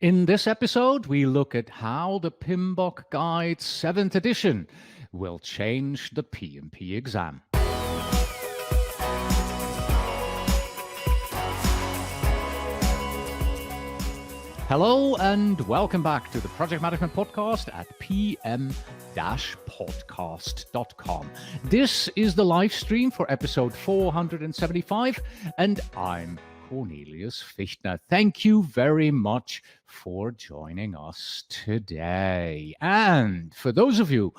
In this episode, we look at how the PMBOK Guide 7th edition will change the PMP exam. Hello and welcome back to the Project Management Podcast at pm-podcast.com. This is the live stream for episode 475, and I'm Cornelius Fichtner. Thank you very much for joining us today. And for those of you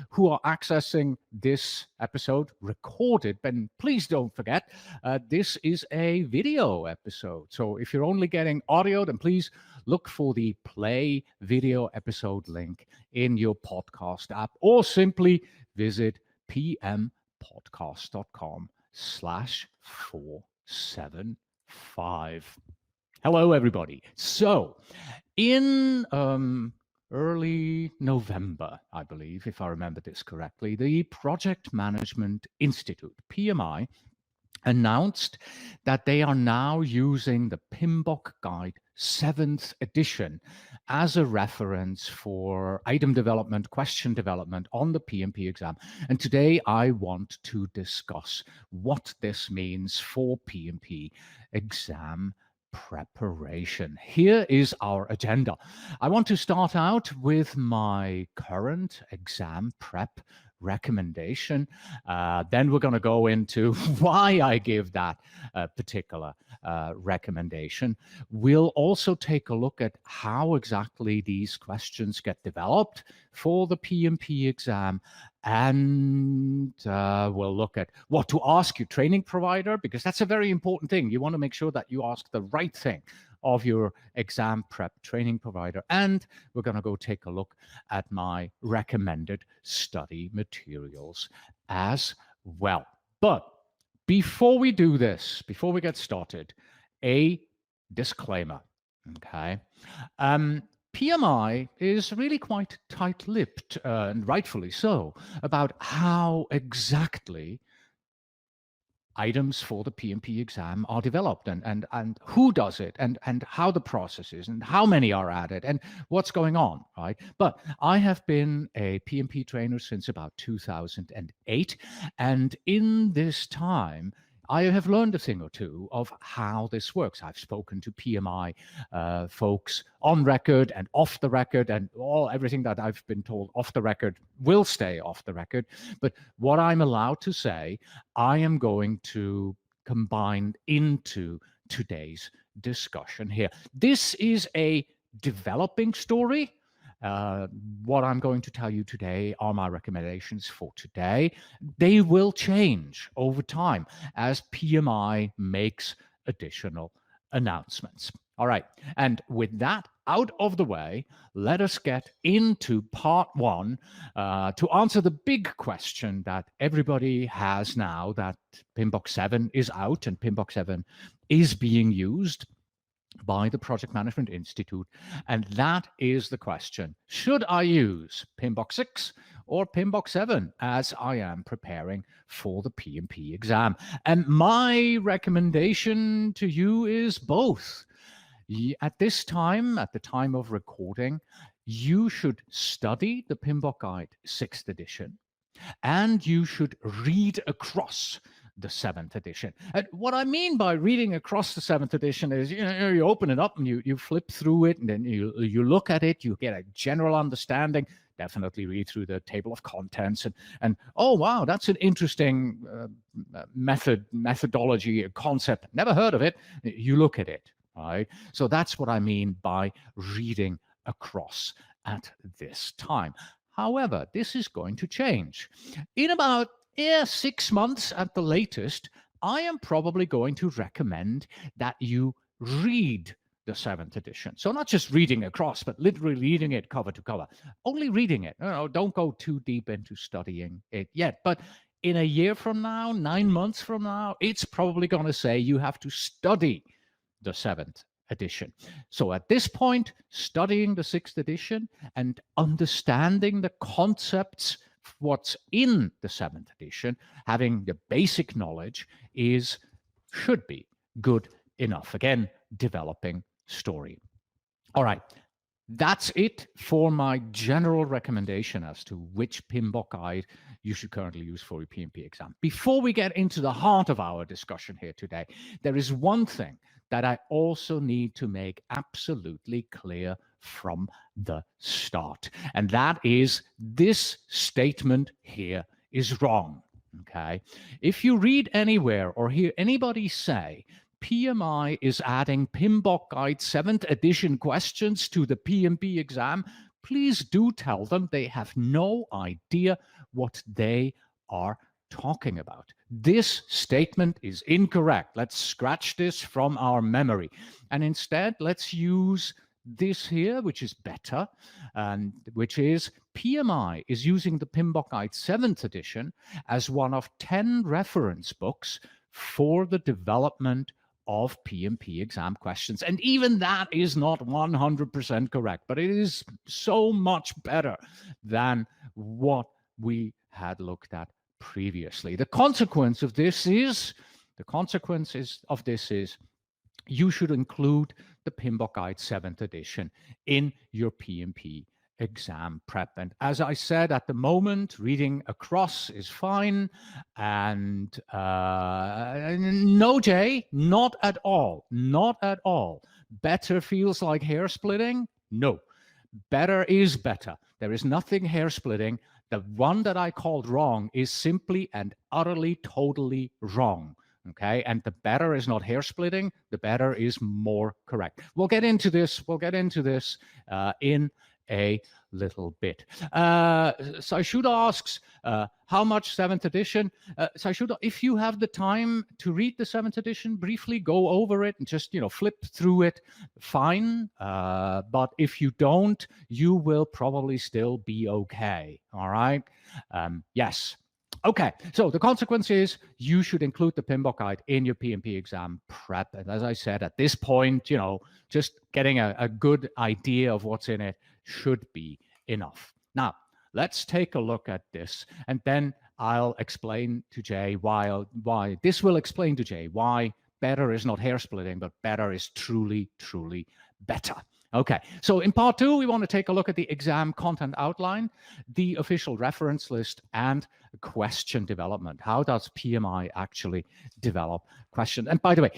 who are accessing this episode recorded, then please don't forget, this is a video episode. So if you're only getting audio, then please look for the play video episode link in your podcast app, or simply visit pm-podcast.com/475. Hello, everybody. So in early November, I believe, if I remember this correctly, the Project Management Institute, PMI, announced that they are now using the PMBOK Guide 7th edition as a reference for item development, question development on the PMP exam. And today I want to discuss what this means for PMP exam preparation. Here is our agenda. I want to start out with my current exam prep recommendation. Then we're going to go into why I give that particular recommendation. We'll also take a look at how exactly these questions get developed for the PMP exam. And we'll look at what to ask your training provider, because that's a very important thing. You want to make sure that you ask the right thing of your exam prep training provider. And we're going to go take a look at my recommended study materials as well. But before we do this, before we get started, a disclaimer, okay? PMI is really quite tight-lipped, and rightfully so, about how exactly items for the PMP exam are developed, and who does it, and how the process is, and how many are added, and what's going on, right? But I have been a PMP trainer since about 2008, and in this time, I have learned a thing or two of how this works. I've spoken to PMI folks on record and off the record, and everything that I've been told off the record will stay off the record. But what I'm allowed to say, I am going to combine into today's discussion here. This is a developing story. What I'm going to tell you today are my recommendations for today. They will change over time as PMI makes additional announcements. All right, and with that out of the way, let us get into part one to answer the big question that everybody has now that PMBOK 7 is out and PMBOK 7 is being used by the Project Management Institute, and that is the question: should I use PMBOK 6 or PMBOK 7 as I am preparing for the PMP exam? And my recommendation to you is both. At this time, at the time of recording, you should study the PMBOK Guide 6th edition, and you should read across the 7th edition. And what I mean by reading across the 7th edition is, you open it up and you flip through it, and then you look at it, you get a general understanding. Definitely read through the table of contents and oh wow, that's an interesting methodology, a concept. Never heard of it. You look at it, right? So that's what I mean by reading across at this time. However, this is going to change. In about 6 months at the latest, I am probably going to recommend that you read the 7th edition. So not just reading across, but literally reading it cover to cover. Only reading it. Don't go too deep into studying it yet. But in a year from now, 9 months from now, it's probably going to say you have to study the 7th edition. So at this point, studying the 6th edition and understanding the concepts, what's in the 7th edition, having the basic knowledge should be good enough. Again, developing story. All right. That's it for my general recommendation as to which PMBOK guide you should currently use for your PMP exam. Before we get into the heart of our discussion here today, there is one thing that I also need to make absolutely clear from the start, and that is this statement here is wrong. Okay? If you read anywhere or hear anybody say PMI is adding PMBOK Guide 7th edition questions to the PMP exam, please do tell them they have no idea what they are talking about. This statement is incorrect. Let's scratch this from our memory. And instead, let's use this here, which is better, and which is PMI is using the PMBOK Guide 7th edition as one of 10 reference books for the development of PMP exam questions. And even that is not 100% correct, but it is so much better than what we had looked at previously. The consequence of this is you should include the PMBOK Guide 7th edition in your PMP exam prep. And as I said, at the moment, reading across is fine. And no, Jay, not at all. Not at all. Better feels like hair splitting? No. Better is better. There is nothing hair splitting. The one that I called wrong is simply and utterly, totally wrong. Okay, and the better is not hair splitting. The better is more correct. We'll get into this. We'll get into this in a little bit. Saishuda asks, how much 7th edition? Saishuda, if you have the time to read the 7th edition, briefly go over it and just, flip through it, fine. But if you don't, you will probably still be okay. All right? Yes. Okay, so the consequence is you should include the PMBOK guide in your PMP exam prep. And as I said, at this point, just getting a good idea of what's in it should be enough. Now, let's take a look at this, and then I'll explain to Jay why this will explain to Jay why better is not hair splitting, but better is truly, truly better. Okay, so in part 2, we want to take a look at the exam content outline, the official reference list, and question development. How does PMI actually develop questions? And by the way,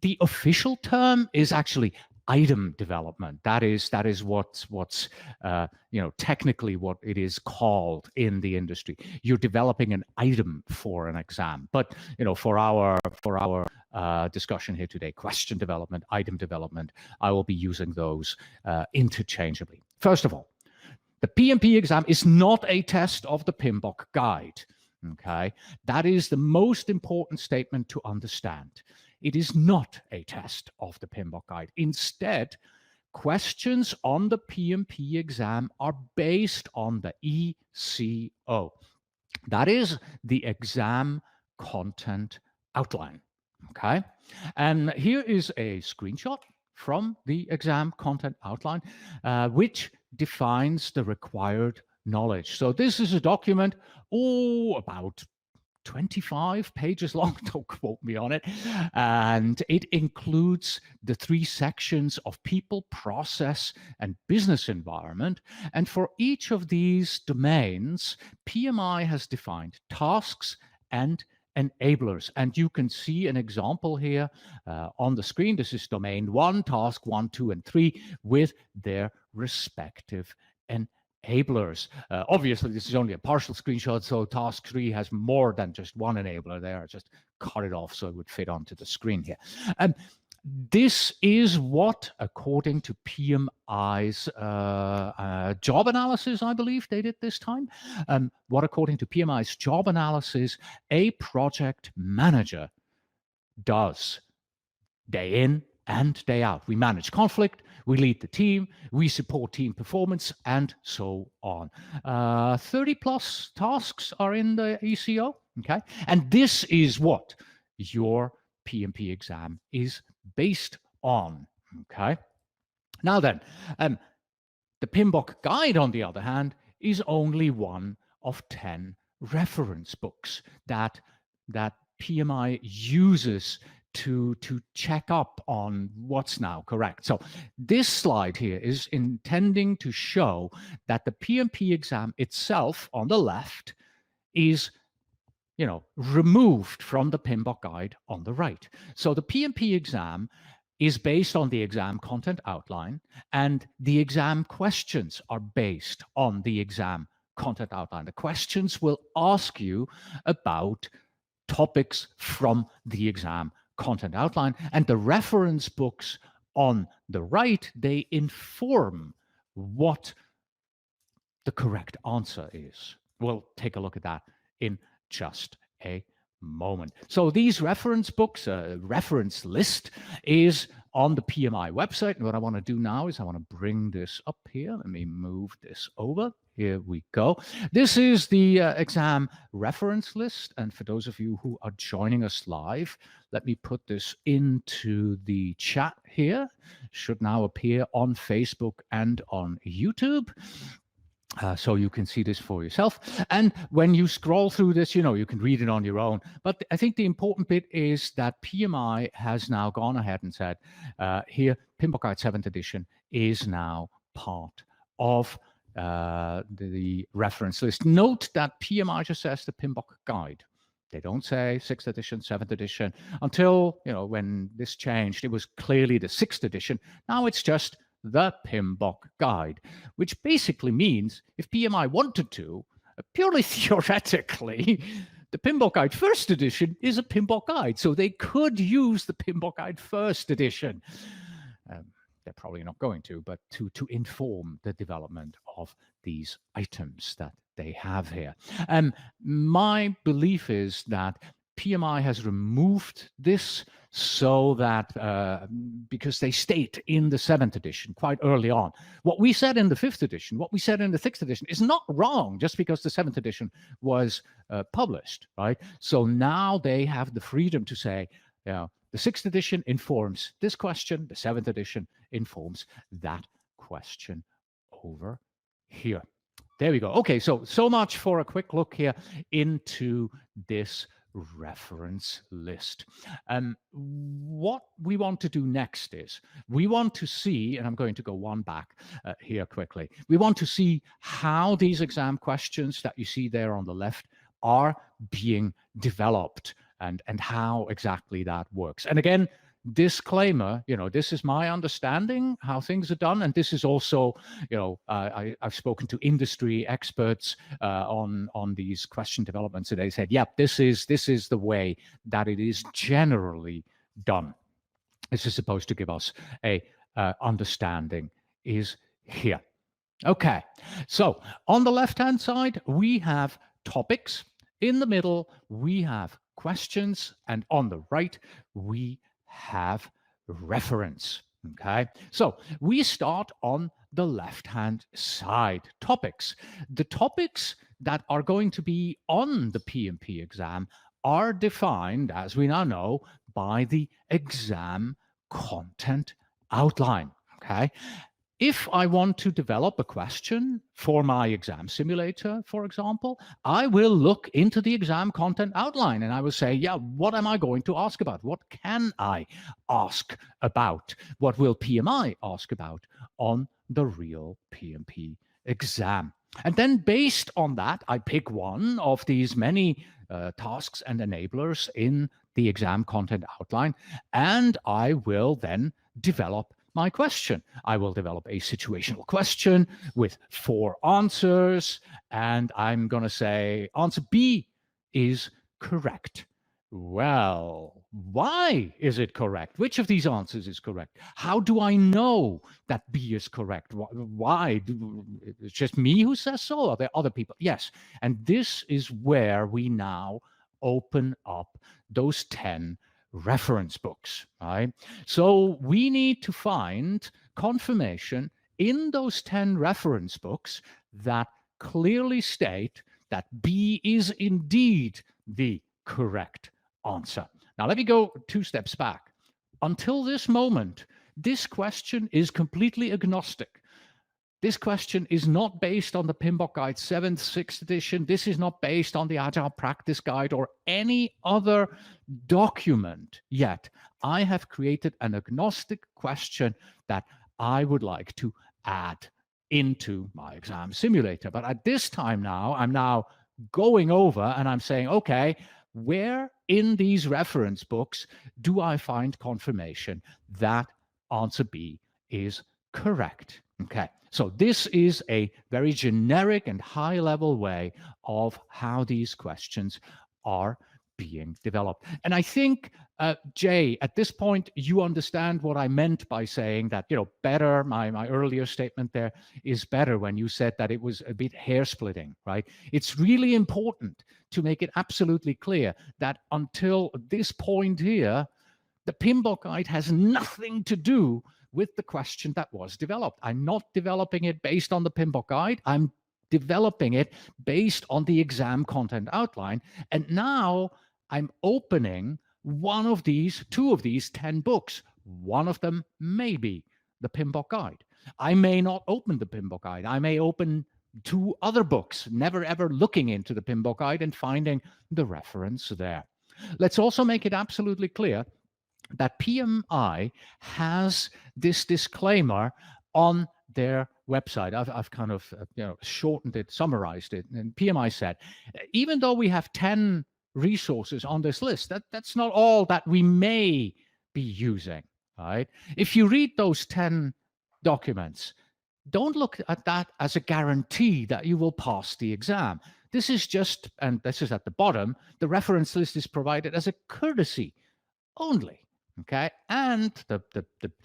the official term is actually item development. That is what's technically what it is called in the industry. You're developing an item for an exam, but for our discussion here today, question development, item development, I will be using those interchangeably. First of all, the PMP exam is not a test of the PMBOK guide. Okay, that is the most important statement to understand. It is not a test of the PMBOK guide. Instead, questions on the PMP exam are based on the ECO. That is the exam content outline. Okay, and here is a screenshot from the exam content outline, which defines the required knowledge. So this is a document, about 25 pages long, don't quote me on it. And it includes the 3 sections of people, process, and business environment. And for each of these domains, PMI has defined tasks and enablers. And you can see an example here on the screen. This is domain 1, task 1, 2, and 3 with their respective enablers. Obviously, this is only a partial screenshot, so task 3 has more than just one enabler there. I just cut it off so it would fit onto the screen here. This is what, according to PMI's job analysis, I believe they did this time, what according to PMI's job analysis, a project manager does day in and day out. We manage conflict, we lead the team, we support team performance, and so on. 30 plus tasks are in the ECO, okay? And this is what your PMP exam is based on, okay? Now then, the PMBOK guide, on the other hand, is only one of 10 reference books that PMI uses to check up on what's now correct. So this slide here is intending to show that the PMP exam itself on the left is removed from the PMBOK guide on the right. So the PMP exam is based on the exam content outline, and the exam questions are based on the exam content outline. The questions will ask you about topics from the exam content outline, and the reference books on the right, they inform what the correct answer is. We'll take a look at that in just a moment. So these reference books, reference list is on the PMI website. And what I want to do now is I want to bring this up here. Let me move this over. Here we go. This is the exam reference list. And for those of you who are joining us live, let me put this into the chat here. Should now appear on Facebook and on YouTube. So you can see this for yourself. And when you scroll through this, you can read it on your own. But I think the important bit is that PMI has now gone ahead and said, here, PMBOK Guide 7th edition is now part of the reference list. Note that PMI just says the PMBOK Guide. They don't say 6th edition, 7th edition. Until, when this changed, it was clearly the 6th edition. Now it's just the PMBOK Guide, which basically means if PMI wanted to, purely theoretically, the PMBOK Guide 1st edition is a PMBOK Guide. So they could use the PMBOK Guide 1st edition. They're probably not going to, but to inform the development of these items that they have here. My belief is that PMI has removed this so that because they state in the 7th edition quite early on, what we said in the 5th edition, what we said in the 6th edition is not wrong just because the 7th edition was published, right? So now they have the freedom to say, the 6th edition informs this question, the 7th edition informs that question over here. There we go. Okay, so much for a quick look here into this reference list. What we want to do next is we want to see, and I'm going to go one back here quickly, we want to see how these exam questions that you see there on the left are being developed and how exactly that works. And again, disclaimer, this is my understanding how things are done, and this is also, I've spoken to industry experts on these question developments, and they said, yep, this is the way that it is generally done. This is supposed to give us a understanding is here. Okay, so on the left-hand side, we have topics. In the middle, we have questions, and on the right, we have reference. Okay, so we start on the left-hand side, topics. The topics that are going to be on the PMP exam are defined, as we now know, by the exam content outline. Okay, if I want to develop a question for my exam simulator, for example, I will look into the exam content outline and I will say, yeah, what am I going to ask about? What can I ask about? What will PMI ask about on the real PMP exam? And then based on that, I pick one of these many tasks and enablers in the exam content outline, and I will then develop my question. I will develop a situational question with 4 answers, and I'm going to say answer B is correct. Well, why is it correct? Which of these answers is correct? How do I know that B is correct? Why? It's just me who says so? Are there other people? Yes. And this is where we now open up those 10 reference books, right? So we need to find confirmation in those 10 reference books that clearly state that B is indeed the correct answer. Now, let me go 2 steps back. Until this moment, this question is completely agnostic. This question is not based on the PMBOK Guide 7th, 6th edition. This is not based on the Agile Practice Guide or any other document yet. I have created an agnostic question that I would like to add into my exam simulator. But at this time now, I'm now going over and I'm saying, okay, where in these reference books do I find confirmation that answer B is correct? Okay, so this is a very generic and high-level way of how these questions are being developed. And I think, Jay, at this point, you understand what I meant by saying that, better, my earlier statement there is better when you said that it was a bit hair-splitting, right? It's really important to make it absolutely clear that until this point here, the PMBOK Guide has nothing to do with the question that was developed. I'm not developing it based on the PMBOK Guide. I'm developing it based on the exam content outline. And now I'm opening two of these 10 books. One of them may be the PMBOK Guide. I may not open the PMBOK Guide. I may open 2 other books, never ever looking into the PMBOK Guide and finding the reference there. Let's also make it absolutely clear that PMI has this disclaimer on their website. I've kind of shortened it, summarized it, and PMI said, even though we have 10 resources on this list, that's not all that we may be using, right? If you read those 10 documents, don't look at that as a guarantee that you will pass the exam. This is just, and this is at the bottom, the reference list is provided as a courtesy only. Okay, and the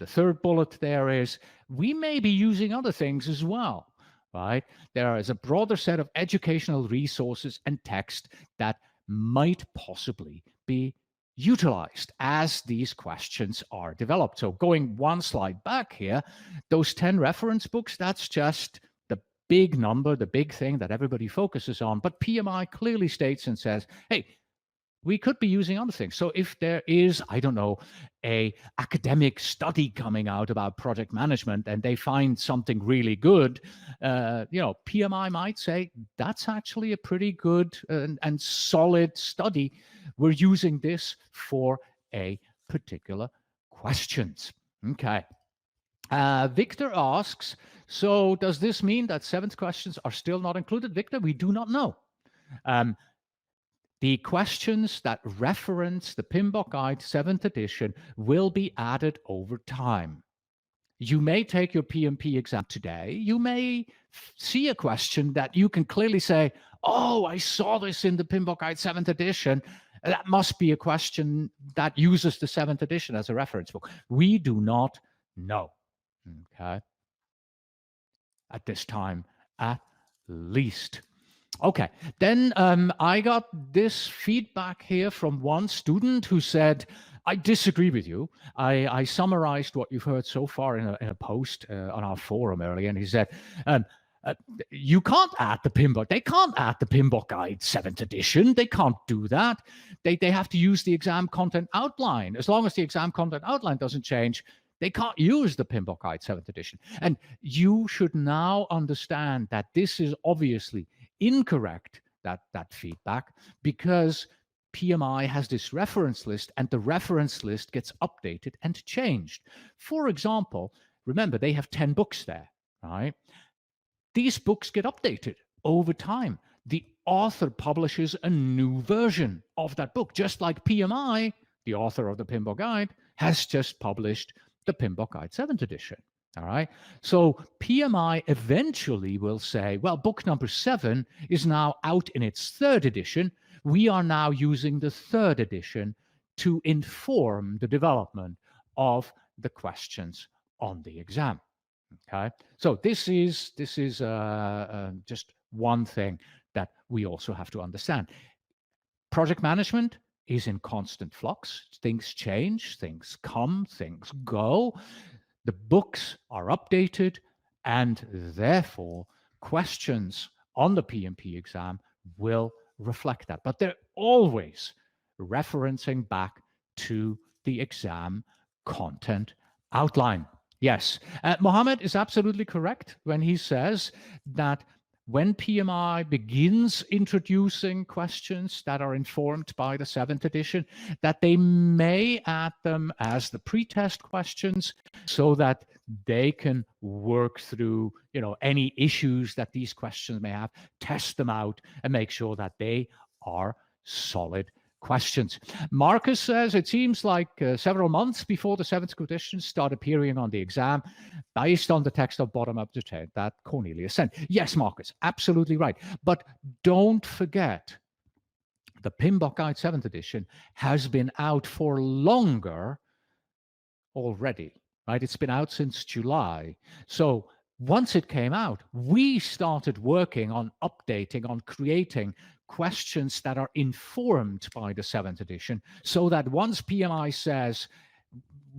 third bullet there is we may be using other things as well, right? There is a broader set of educational resources and text that might possibly be utilized as these questions are developed. So going one slide back here, those 10 reference books, that's just the big number, the big thing that everybody focuses on. But PMI clearly states and says, hey, we could be using other things. So if there is, I don't know, a academic study coming out about project management and they find something really good, PMI might say that's actually a pretty good and solid study. We're using this for a particular questions. Okay. Victor asks, so does this mean that 7th questions are still not included? Victor, we do not know. The questions that reference the PMBOK Guide 7th edition will be added over time. You may take your PMP exam today. You may see a question that you can clearly say, oh, I saw this in the PMBOK Guide 7th edition. That must be a question that uses the 7th edition as a reference book. We do not know, okay, at this time at least. Okay, then I got this feedback here from one student who said, I disagree with you. I summarized what you've heard so far in a post on our forum earlier, and he said, you can't add the PMBOK. They can't add the PMBOK Guide 7th edition. They can't do that. They have to use the exam content outline. As long as the exam content outline doesn't change, they can't use the PMBOK Guide 7th edition. And you should now understand that this is obviously incorrect, that feedback, because PMI has this reference list and the reference list gets updated and changed. For example, remember they have 10 books there, right? These books get updated over time. The author publishes a new version of that book, just like PMI, the author of the PMBOK Guide, has just published the PMBOK Guide 7th edition. All right. So PMI eventually will say, well, book number 7 is now out in its 3rd edition. We are now using the 3rd edition to inform the development of the questions on the exam. Okay. So this is just one thing that we also have to understand. Project management is in constant flux. Things change, things come, things go. The books are updated, and therefore questions on the PMP exam will reflect that. But they're always referencing back to the exam content outline. Yes. Mohammed is absolutely correct when he says that when PMI begins introducing questions that are informed by the 7th edition, that they may add them as the pretest questions so that they can work through, any issues that these questions may have, test them out, and make sure that they are solid questions. Marcus says it seems like several months before the 7th edition start appearing on the exam based on the text of bottom-up detail that Cornelius sent. Yes, Marcus, absolutely right. But don't forget, the PMBOK Guide 7th edition has been out for longer already, right? It's been out since July. So once it came out, we started working on updating, on creating questions that are informed by the 7th edition, so that once PMI says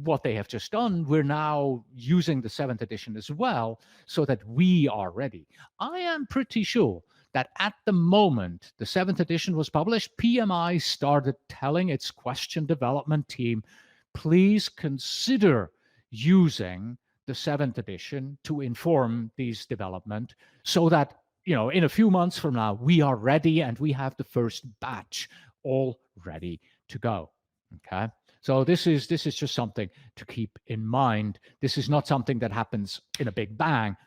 what they have just done, we're now using the 7th edition as well, so that we are ready. I am pretty sure that at the moment the 7th edition was published, PMI started telling its question development team, please consider using the 7th edition to inform these development, so that in a few months from now we are ready and we have the first batch all ready to go. Okay, so this is just something to keep in mind. This is not something that happens in a big bang.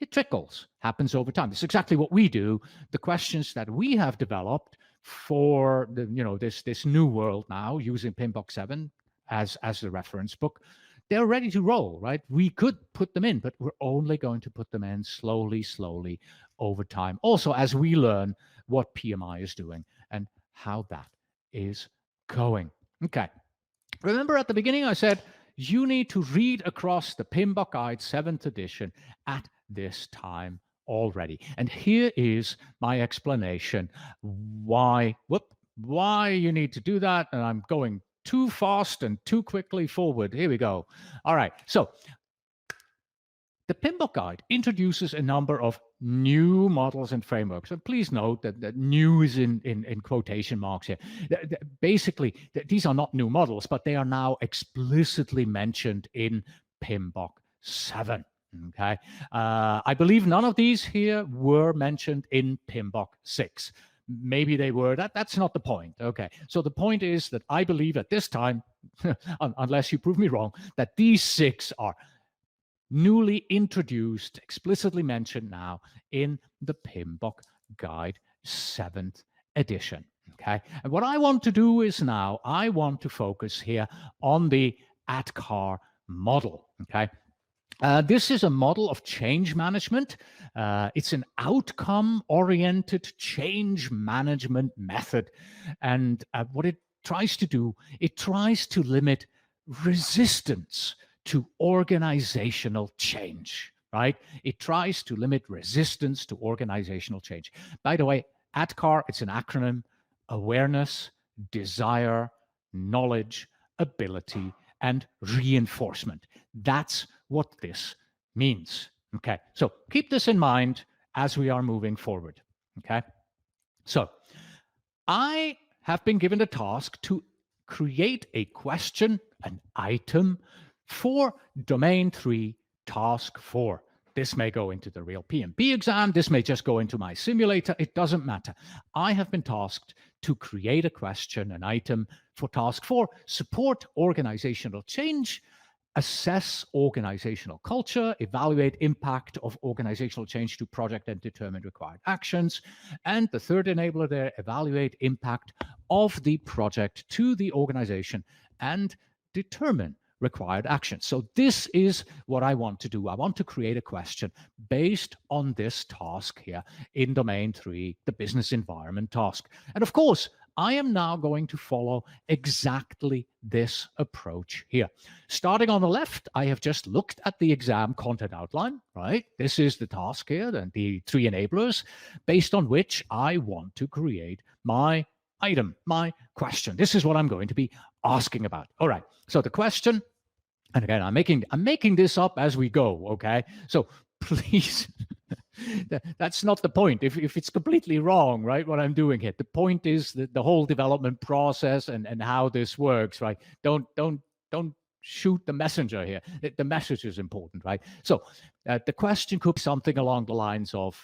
It trickles, happens over time. It's exactly what we do. The questions that we have developed for the this new world now, using PMBOK 7 as the reference book, they're ready to roll, right? We could put them in, but we're only going to put them in slowly over time. Also, as we learn what PMI is doing and how that is going. Okay. Remember at the beginning I said you need to read across the PMBOK Guide 7th edition at this time already. And here is my explanation why you need to do that. And I'm going too fast and too quickly forward. Here we go. All right. So the PMBOK Guide introduces a number of new models and frameworks. And please note that new is in quotation marks here. Basically, these are not new models, but they are now explicitly mentioned in PMBOK 7. Okay. I believe none of these here were mentioned in PMBOK 6. Maybe they were. That's not the point. Okay. So the point is that I believe at this time, unless you prove me wrong, that these 6 are newly introduced, explicitly mentioned now in the PMBOK Guide 7th edition. Okay. And what I want to do is now, I want to focus here on the ADKAR model. Okay. This is a model of change management. It's an outcome-oriented change management method. And what it tries to do, it tries to limit resistance to organizational change, right? It tries to limit resistance to organizational change. By the way, ADKAR, it's an acronym: awareness, desire, knowledge, ability, and reinforcement. That's what this means. Okay, so keep this in mind as we are moving forward. Okay, so I have been given the task to create a question, an item, for Domain 3, Task 4. This may go into the real PMP exam. This may just go into my simulator. It doesn't matter. I have been tasked to create a question, an item for Task 4, support organizational change, assess organizational culture, evaluate impact of organizational change to project and determine required actions. And the third enabler there, evaluate impact of the project to the organization and determine required actions. So this is what I want to do. I want to create a question based on this task here in Domain 3, the business environment task. And of course, I am now going to follow exactly this approach here. Starting on the left, I have just looked at the exam content outline, right? This is the task here, and the 3 enablers based on which I want to create my item, my question. This is what I'm going to be asking about. All right, so the question, and again, I'm making this up as we go, okay? So please, that's not the point. If it's completely wrong, right, what I'm doing here, the point is that the whole development process and how this works, right? Don't shoot the messenger here. The message is important, right? So the question could be something along the lines of,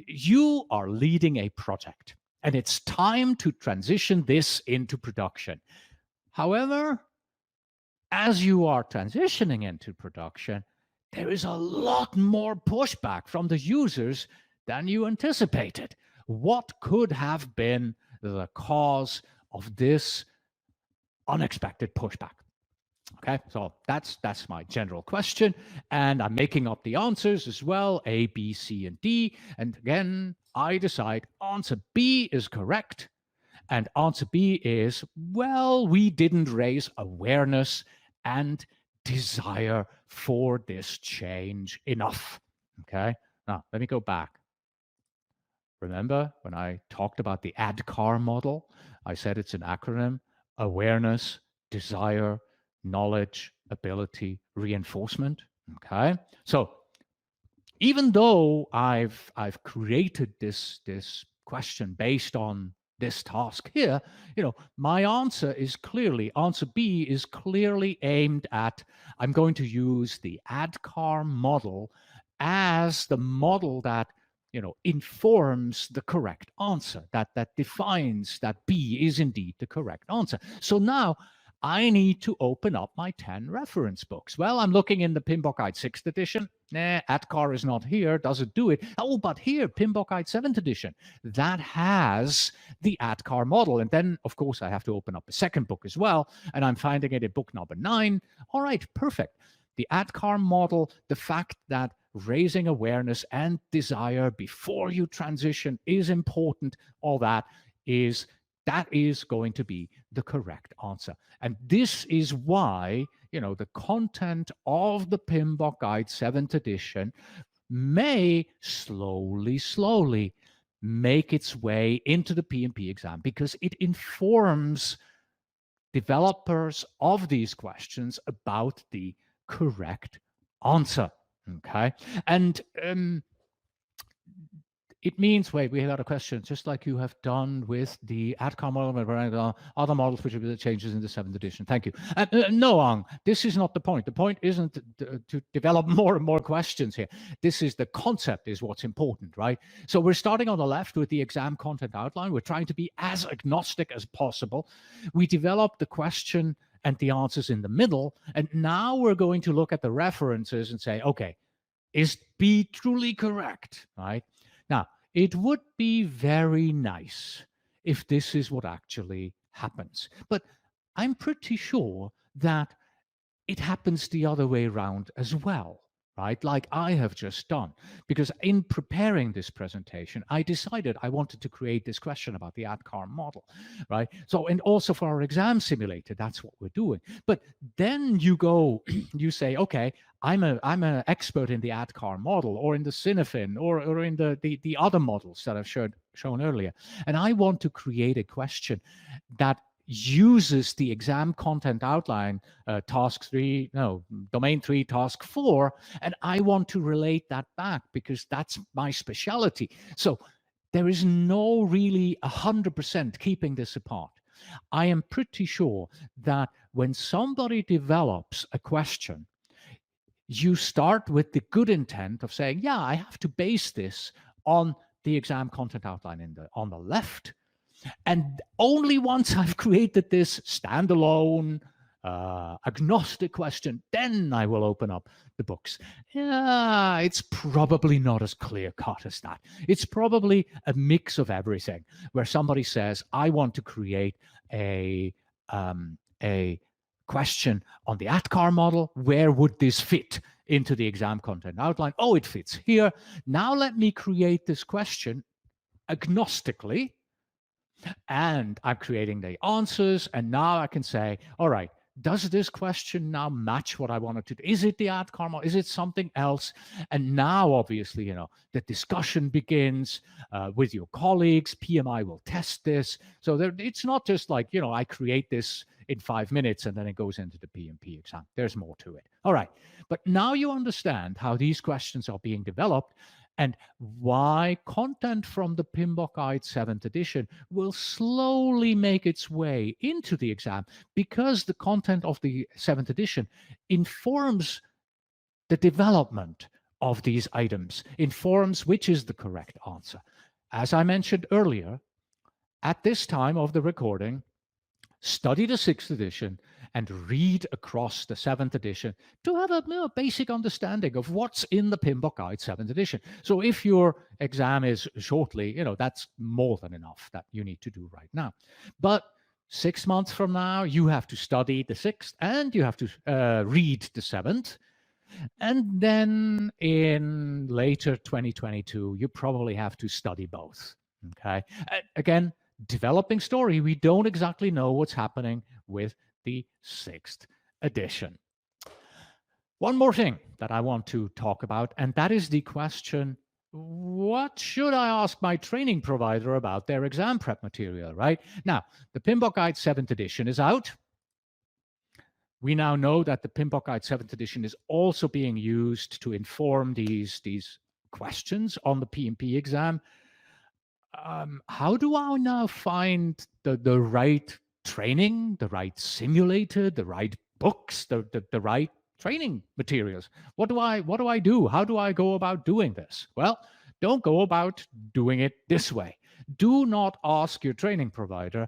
you are leading a project and it's time to transition this into production. However, as you are transitioning into production, there is a lot more pushback from the users than you anticipated. What could have been the cause of this unexpected pushback? Okay, so that's my general question, and I'm making up the answers as well, A, B, C, and D. And again, I decide answer B is correct, and answer B is, well, we didn't raise awareness and desire for this change enough. Okay, now let me go back. Remember when I talked about the ADKAR model? I said it's an acronym: awareness, desire, knowledge, ability, reinforcement. Okay, so even though I've created this question based on this task here, my answer B is clearly aimed at, I'm going to use the ADKAR model as the model that informs the correct answer, that defines that B is indeed the correct answer. So now I need to open up my 10 reference books. Well, I'm looking in the PMBOK Guide 6th edition. ADKAR is not here. Does it do it? Oh, but here, PMBOK Guide 7th edition. That has the ADKAR model. And then, of course, I have to open up a second book as well. And I'm finding it in book number 9. All right, perfect. The ADKAR model, the fact that raising awareness and desire before you transition is important, all that is going to be the correct answer. And this is why, the content of the PMBOK Guide 7th edition may slowly make its way into the PMP exam, because it informs developers of these questions about the correct answer. Okay. And it means, wait, we got a question, just like you have done with the ADKAR model, other models which will be the changes in the 7th edition. Thank you. No, Ang, this is not the point. The point isn't to develop more and more questions here. This is the concept is what's important, right? So we're starting on the left with the exam content outline. We're trying to be as agnostic as possible. We develop the question and the answers in the middle. And now we're going to look at the references and say, okay, is B truly correct, right? Now, it would be very nice if this is what actually happens. But I'm pretty sure that it happens the other way around as well, right? Like I have just done. Because in preparing this presentation, I decided I wanted to create this question about the ADKAR model, right? So, and also for our exam simulator, that's what we're doing. But then you go, you say, okay, I'm an expert in the ADKAR model, or in the Cinefin, or in the other models that I've shown earlier. And I want to create a question that uses the exam content outline, domain 3, task 4, and I want to relate that back because that's my specialty. So there is no really 100% keeping this apart. I am pretty sure that when somebody develops a question, you start with the good intent of saying, yeah, I have to base this on the exam content outline on the left. And only once I've created this standalone agnostic question, then I will open up the books. Yeah, it's probably not as clear cut as that. It's probably a mix of everything, where somebody says, I want to create a question on the ADKAR model. Where would this fit into the exam content outline? Oh, it fits here. Now let me create this question agnostically, and I'm creating the answers. And now I can say, all right, does this question now match what I wanted to do? Is it the ADKAR model? Is it something else? And now, obviously, the discussion begins with your colleagues. PMI will test this. So it's not just like, I create this in 5 minutes and then it goes into the PMP exam. There's more to it. All right. But now you understand how these questions are being developed. and why content from the PMBOK Guide 7th edition will slowly make its way into the exam, because the content of the 7th edition informs the development of these items, informs which is the correct answer. As I mentioned earlier, at this time of the recording, study the 6th edition and read across the 7th edition to have a basic understanding of what's in the PMBOK Guide 7th edition. So if your exam is shortly, that's more than enough that you need to do right now. But 6 months from now, you have to study the 6th and you have to read the 7th. And then in later 2022, you probably have to study both. Okay. Again, developing story, we don't exactly know what's happening with the 6th edition. One more thing that I want to talk about, and that is the question, what should I ask my training provider about their exam prep material, right? Now, the PMBOK Guide 7th edition is out. We now know that the PMBOK Guide 7th edition is also being used to inform these questions on the PMP exam. How do I now find the right training, the right simulator, the right books, the right training materials? What do I do? How do I go about doing this? Well, don't go about doing it this way. Do not ask your training provider,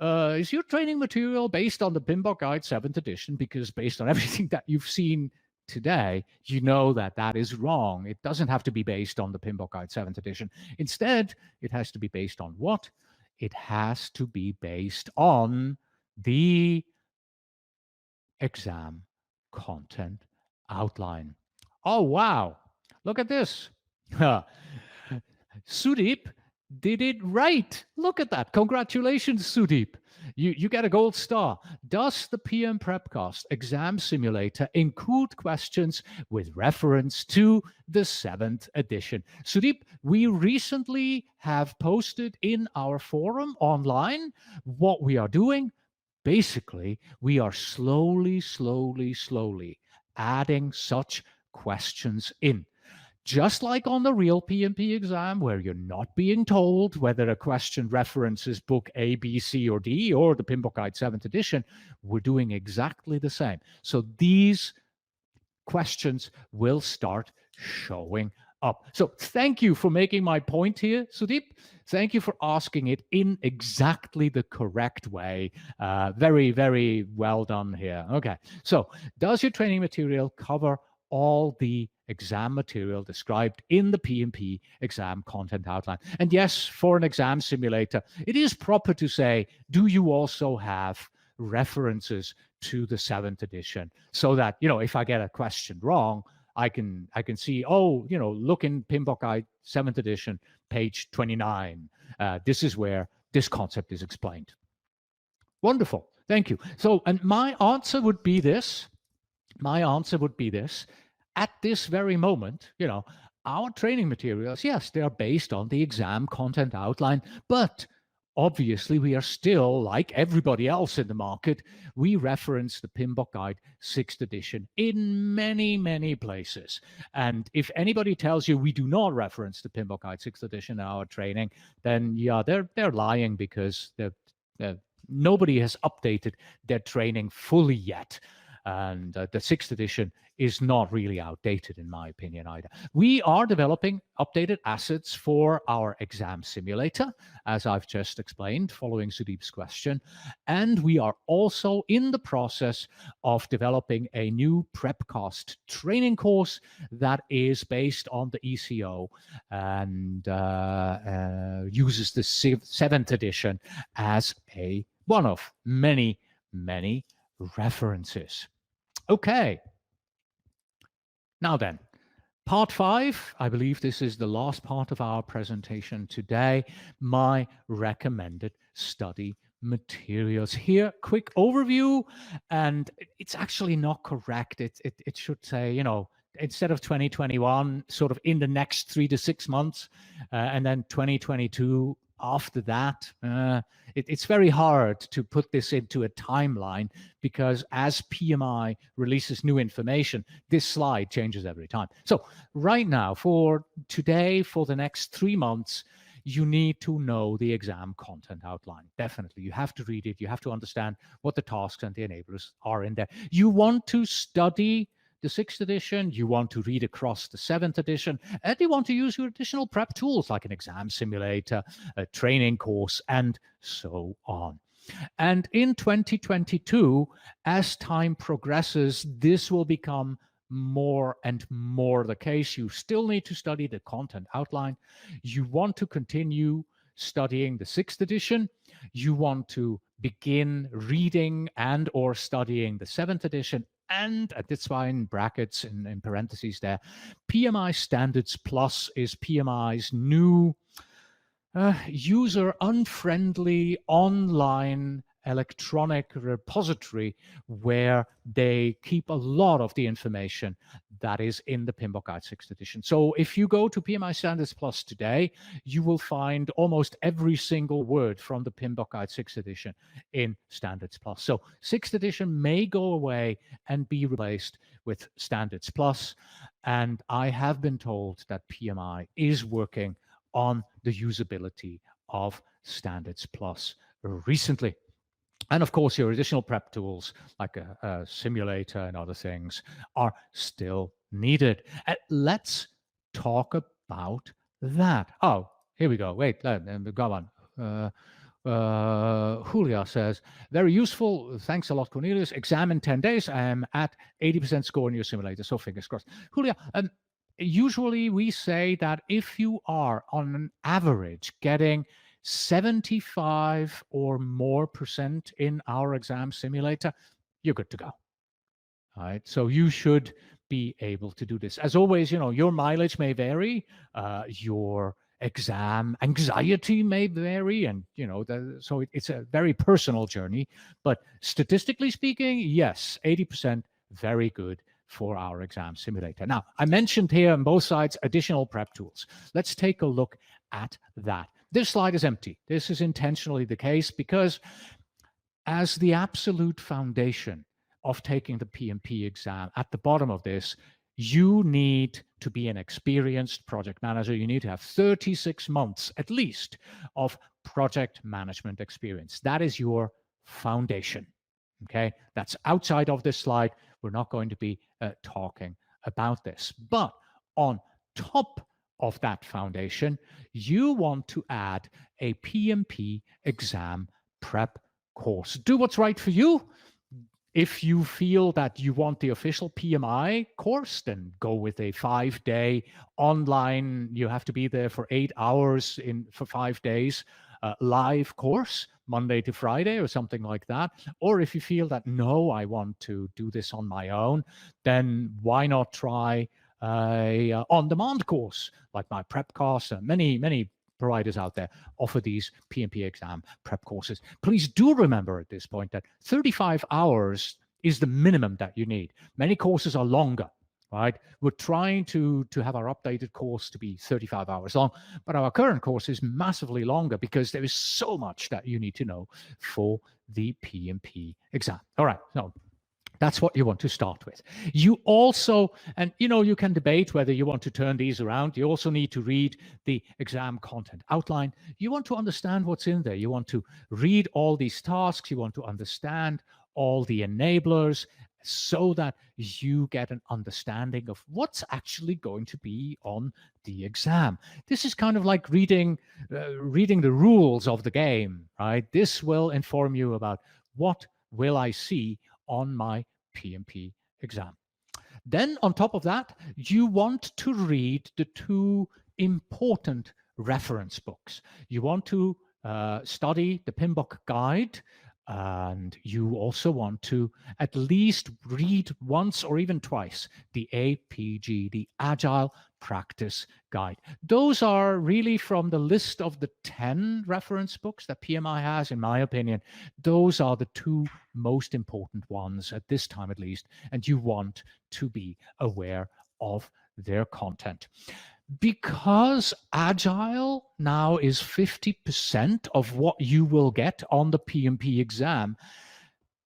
is your training material based on the PMBOK Guide 7th edition? Because based on everything that you've seen today, you know that that is wrong. It doesn't have to be based on the PMBOK Guide 7th edition. Instead, it has to be based on what? It has to be based on the exam content outline. Oh, wow. Look at this. Sudeep did it right. Look at that. Congratulations, Sudeep. You get a gold star. Does the PM Prepcast exam simulator include questions with reference to the 7th edition? Sudeep, we recently have posted in our forum online what we are doing. Basically, we are slowly adding such questions in. Just like on the real PMP exam, where you're not being told whether a question references book A, B, C, or D, or the PMBOK Guide 7th edition, we're doing exactly the same. So these questions will start showing up. So thank you for making my point here, Sudeep. Thank you for asking it in exactly the correct way. Very well done here. Okay, so does your training material cover all the exam material described in the PMP exam content outline? And yes, for an exam simulator, it is proper to say, do you also have references to the 7th edition, so that, if I get a question wrong, I can see, look in PMBOK Guide 7th edition, page 29. This is where this concept is explained. Wonderful. Thank you. So, and my answer would be this. At this very moment, our training materials, yes, they are based on the exam content outline, but obviously we are still, like everybody else in the market, we reference the PMBOK Guide 6th edition in many places. And if anybody tells you we do not reference the PMBOK Guide 6th edition in our training, then yeah, they're lying, because nobody has updated their training fully yet. And the 6th edition is not really outdated, in my opinion, either. We are developing updated assets for our exam simulator, as I've just explained, following Sudeep's question. And we are also in the process of developing a new Prepcast training course that is based on the ECO and uses the 7th edition as one of many references. Okay. Now then, part 5, I believe this is the last part of our presentation today, my recommended study materials. Here, quick overview, and it's actually not correct. It should say, instead of 2021, sort of in the next 3 to 6 months, and then 2022, after that, it's very hard to put this into a timeline, because as PMI releases new information, this slide changes every time. So right now, for today, for the next 3 months, you need to know the exam content outline. Definitely. You have to read it. You have to understand what the tasks and the enablers are in there. You want to study the 6th edition, you want to read across the 7th edition, and you want to use your additional prep tools like an exam simulator, a training course, and so on. And in 2022, as time progresses, this will become more and more the case. You still need to study the content outline. You want to continue studying the 6th edition. You want to begin reading and or studying the 7th edition. And that's why in brackets, in parentheses there, PMI Standards Plus is PMI's new user-unfriendly online electronic repository where they keep a lot of the information that is in the PMBOK Guide 6th edition. So if you go to PMI Standards Plus today, you will find almost every single word from the PMBOK Guide 6th edition in Standards Plus. So 6th edition may go away and be replaced with Standards Plus. And I have been told that PMI is working on the usability of Standards Plus recently. And of course, your additional prep tools like a simulator and other things are still needed. Let's talk about that. Oh, here we go. Wait, go on. Julia says, very useful. Thanks a lot, Cornelius. Exam in 10 days. I am at 80% score in your simulator, so fingers crossed. Julia, usually we say that if you are on an average getting 75 or more % in our exam simulator, you're good to go. All right, so you should be able to do this. As always, your mileage may vary, your exam anxiety may vary, and so it's a very personal journey. But statistically speaking, yes, 80%, very good for our exam simulator. Now, I mentioned here on both sides additional prep tools. Let's take a look at that. This slide is empty. This is intentionally the case because as the absolute foundation of taking the PMP exam, at the bottom of this, you need to be an experienced project manager. You need to have 36 months at least of project management experience. That is your foundation. Okay, that's outside of this slide. We're not going to be talking about this. But on top of that foundation, you want to add a PMP exam prep course. Do what's right for you. If you feel that you want the official PMI course, then go with a 5-day online, you have to be there for 8 hours for 5 days, live course, Monday to Friday or something like that. Or if you feel that, no, I want to do this on my own, then why not try a on-demand course like my prep course? Many providers out there offer these PMP exam prep courses. Please do remember at this point that 35 hours is the minimum that you need. Many courses are longer, right? We're trying to have our updated course to be 35 hours long, but our current course is massively longer because there is so much that you need to know for the PMP exam. All right, so that's what you want to start with. You also, and you can debate whether you want to turn these around. You also need to read the exam content outline. You want to understand what's in there. You want to read all these tasks. You want to understand all the enablers so that you get an understanding of what's actually going to be on the exam. This is kind of like reading the rules of the game, right? This will inform you about what will I see on my PMP exam. Then on top of that, you want to read the 2 important reference books. You want to study the PMBOK guide, and you also want to at least read once or even twice the APG, the Agile Practice Guide. Those are really from the list of the 10 reference books that PMI has, in my opinion. Those are the 2 most important ones at this time, at least, and you want to be aware of their content. Because Agile now is 50% of what you will get on the PMP exam,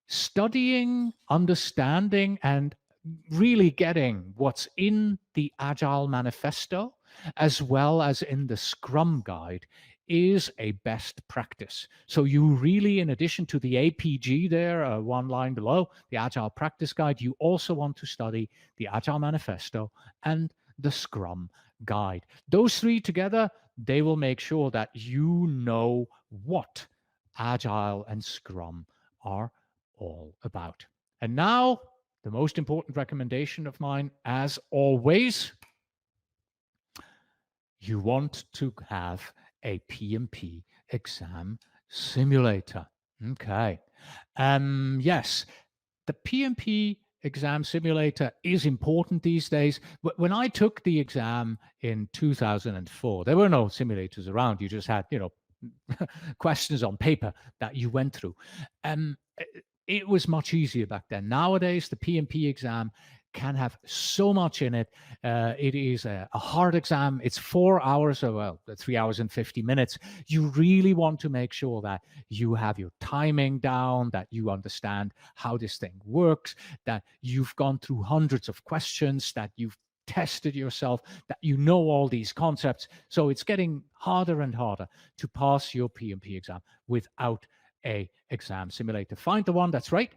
studying, understanding, and really getting what's in the Agile Manifesto, as well as in the Scrum Guide, is a best practice. So you really, in addition to the APG there, one line below, the Agile Practice Guide, you also want to study the Agile Manifesto and the Scrum Guide. Those three together, they will make sure that you know what Agile and Scrum are all about. And now, the most important recommendation of mine, as always, you want to have a PMP exam simulator. Okay. Yes, the PMP exam simulator is important these days. When I took the exam in 2004, there were no simulators around. You just had, questions on paper that you went through. It was much easier back then. Nowadays, the PMP exam can have so much in it. It is a hard exam. It's 4 hours, or well, 3 hours and 50 minutes. You really want to make sure that you have your timing down, that you understand how this thing works, that you've gone through hundreds of questions, that you've tested yourself, that you know all these concepts. So it's getting harder and harder to pass your PMP exam without a exam simulator. Find the one that's right,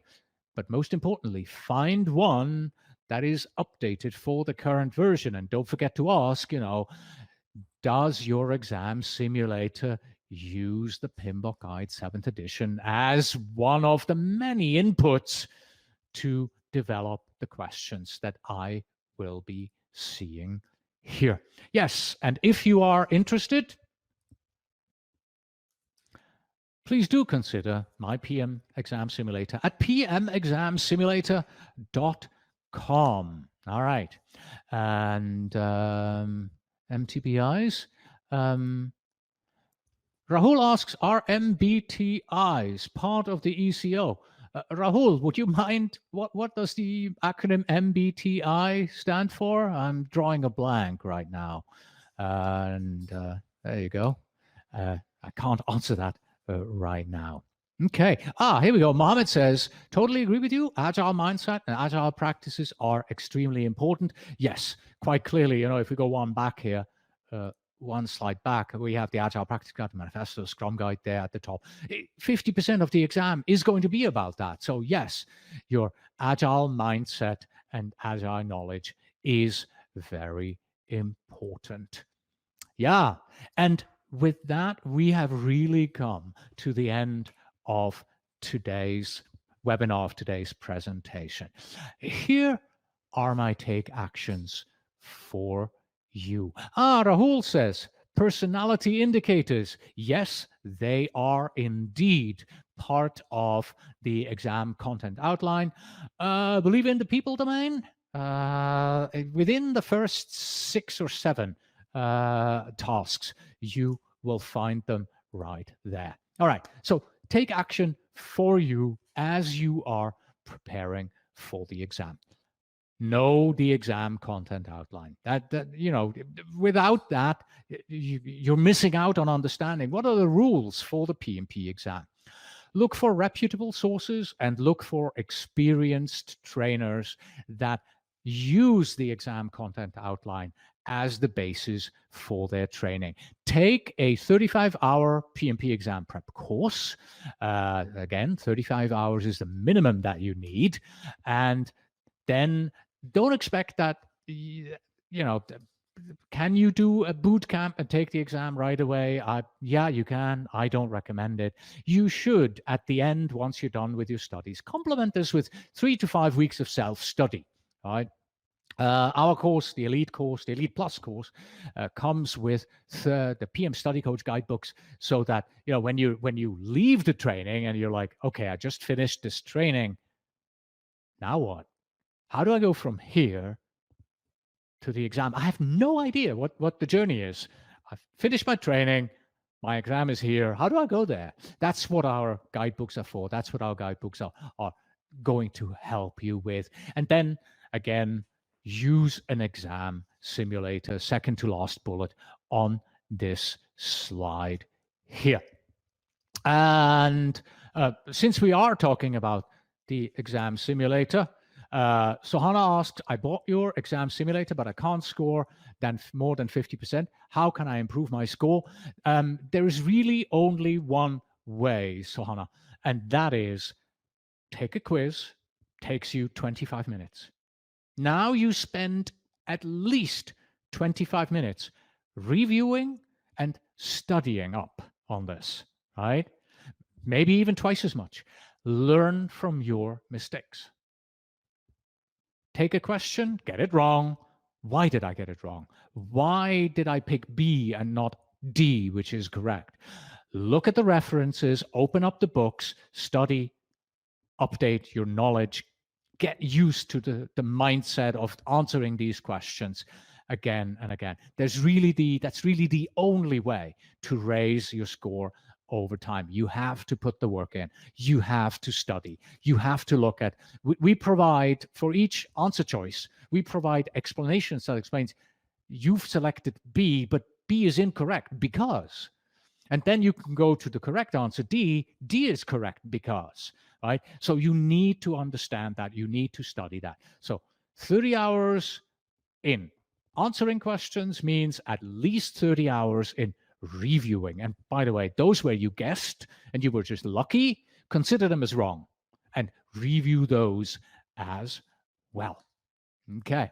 but most importantly, find one that is updated for the current version. And don't forget to ask, does your exam simulator use the PMBOK Guide 7th edition as one of the many inputs to develop the questions that I will be seeing here? Yes, and if you are interested, please do consider my PM exam simulator at pmexamsimulator.com. All right. And MTBIs. Rahul asks, are MBTIs part of the ECO? Rahul, would you mind, what does the acronym MBTI stand for? I'm drawing a blank right now. And there you go. I can't answer that right now. Okay. Here we go. Mohammed says, totally agree with you. Agile mindset and agile practices are extremely important. Yes, quite clearly, if we go one back here, one slide back, we have the Agile Practice Guide, Manifesto, Scrum Guide there at the top. 50% of the exam is going to be about that. So yes, your agile mindset and agile knowledge is very important. Yeah. And with that, we have really come to the end of today's webinar, of today's presentation. Here are my take actions for you. Rahul says, personality indicators. Yes, they are indeed part of the exam content outline. Believe in the people domain. Within the first 6 or 7 tasks, you will find them right there. All right, so take action for you as you are preparing for the exam. Know the exam content outline. That without that, you're missing out on understanding what are the rules for the PMP exam. Look for reputable sources and look for experienced trainers that use the exam content outline as the basis for their training. Take a 35-hour PMP exam prep course. Again, 35 hours is the minimum that you need. And then don't expect that, can you do a boot camp and take the exam right away? Yeah, you can. I don't recommend it. You should, at the end, once you're done with your studies, complement this with 3 to 5 weeks of self-study. All right. Our course, the Elite course, the Elite Plus course, comes with the PM Study Coach guidebooks, so that when you leave the training and you're like, okay, I just finished this training. Now what? How do I go from here to the exam? I have no idea what the journey is. I've finished my training. My exam is here. How do I go there? That's what our guidebooks are for. That's what our guidebooks are going to help you with. And then, again, use an exam simulator, second to last bullet on this slide here. And since we are talking about the exam simulator, Sohana asked, I bought your exam simulator, but I can't score more than 50%. How can I improve my score? There is really only one way, Sohana, and that is take a quiz, takes you 25 minutes. Now you spend at least 25 minutes reviewing and studying up on this, right? Maybe even twice as much. Learn from your mistakes. Take a question, get it wrong. Why did I get it wrong? Why did I pick B and not D, which is correct? Look at the references, open up the books, study, update your knowledge, get used to the mindset of answering these questions again and again. That's really the only way to raise your score over time. You have to put the work in. You have to study. You have to look at, we provide, for each answer choice, we provide explanations that explains, you've selected B, but B is incorrect because. And then you can go to the correct answer, D. D is correct because, right? So you need to understand that. You need to study that. So 30 hours in answering questions means at least 30 hours in reviewing. And by the way, those where you guessed and you were just lucky, consider them as wrong and review those as well. Okay.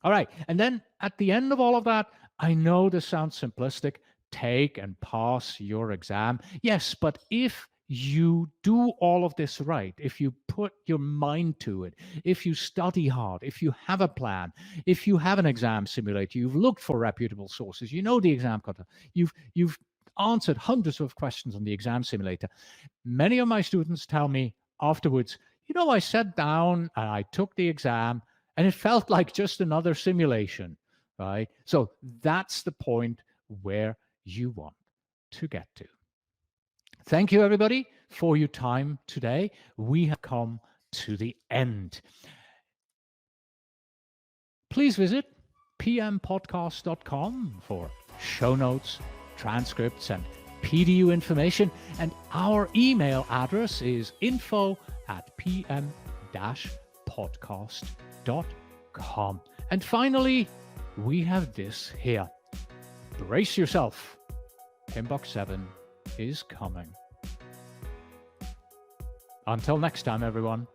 All right. And then at the end of all of that, I know this sounds simplistic. Take and pass your exam. Yes, but if you do all of this right, if you put your mind to it, if you study hard, if you have a plan, if you have an exam simulator, you've looked for reputable sources, you know the exam content, you've answered hundreds of questions on the exam simulator. Many of my students tell me afterwards, you know, I sat down and I took the exam and it felt like just another simulation, right? So that's the point where you want to get to. Thank you, everybody, for your time today. We have come to the end. Please visit pmpodcast.com for show notes, transcripts, and PDU information. And our email address is info@pm-podcast.com. And finally, we have this here. Brace yourself. PMBOK 7 is coming. Until next time, everyone.